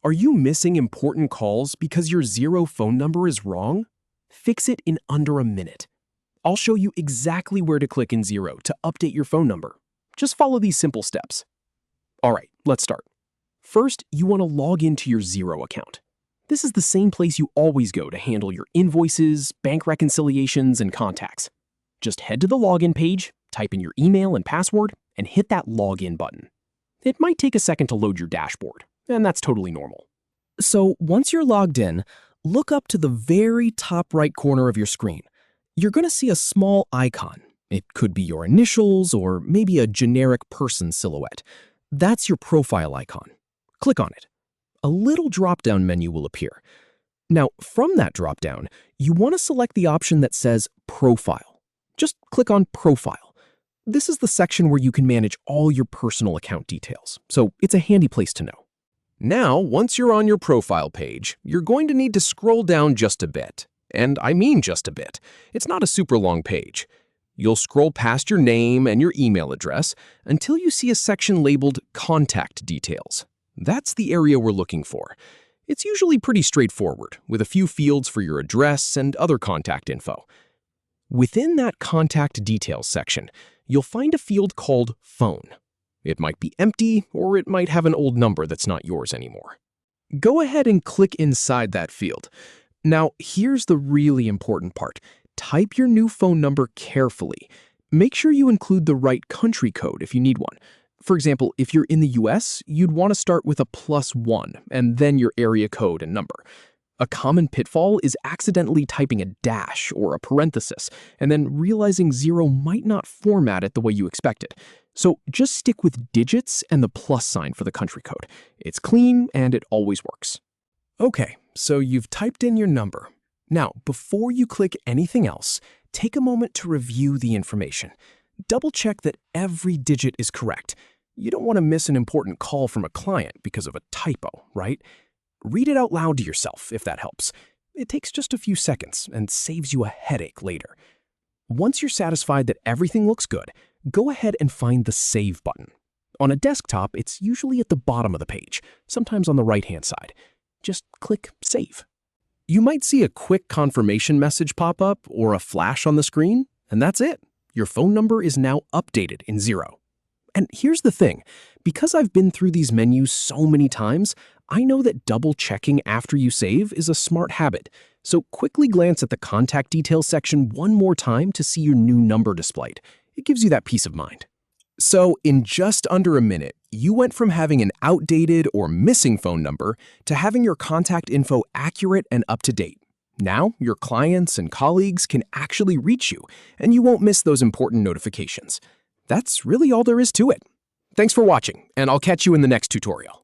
Are you missing important calls because your Xero phone number is wrong? Fix it in under a minute. I'll show you exactly where to click in Xero to update your phone number. Just follow these simple steps. All right, let's start. First, you want to log into your Xero account. This is the same place you always go to handle your invoices, bank reconciliations, and contacts. Just head to the login page, type in your email and password, and hit that login button. It might take a second to load your dashboard, and that's totally normal. So once you're logged in, look up to the very top right corner of your screen. You're going to see a small icon. It could be your initials or maybe a generic person silhouette. That's your profile icon. Click on it. A little drop-down menu will appear. Now, from that drop-down, you want to select the option that says Profile. Just click on Profile. This is the section where you can manage all your personal account details, so it's a handy place to know. Now, once you're on your profile page, you're going to need to scroll down just a bit. And I mean just a bit. It's not a super long page. You'll scroll past your name and your email address until you see a section labeled Contact Details. That's the area we're looking for. It's usually pretty straightforward, with a few fields for your address and other contact info. Within that Contact Details section, you'll find a field called Phone. It might be empty, or it might have an old number that's not yours anymore. Go ahead and click inside that field. Now, here's the really important part. Type your new phone number carefully. Make sure you include the right country code if you need one. For example, if you're in the US, you'd want to start with a +1 and then your area code and number. A common pitfall is accidentally typing a dash or a parenthesis and then realizing Xero might not format it the way you expected. So just stick with digits and the plus sign for the country code. It's clean and it always works. Okay, so you've typed in your number. Now, before you click anything else, take a moment to review the information. Double check that every digit is correct. You don't want to miss an important call from a client because of a typo, right? Read it out loud to yourself if that helps. It takes just a few seconds and saves you a headache later. Once you're satisfied that everything looks good, go ahead and find the Save button. On a desktop, it's usually at the bottom of the page, sometimes on the right-hand side. Just click Save. You might see a quick confirmation message pop up or a flash on the screen, and that's it. Your phone number is now updated in Xero. And here's the thing, because I've been through these menus so many times, I know that double-checking after you save is a smart habit. So quickly glance at the contact details section one more time to see your new number displayed. It gives you that peace of mind. So in just under a minute, you went from having an outdated or missing phone number to having your contact info accurate and up to date. Now, your clients and colleagues can actually reach you, and you won't miss those important notifications. That's really all there is to it. Thanks for watching, and I'll catch you in the next tutorial.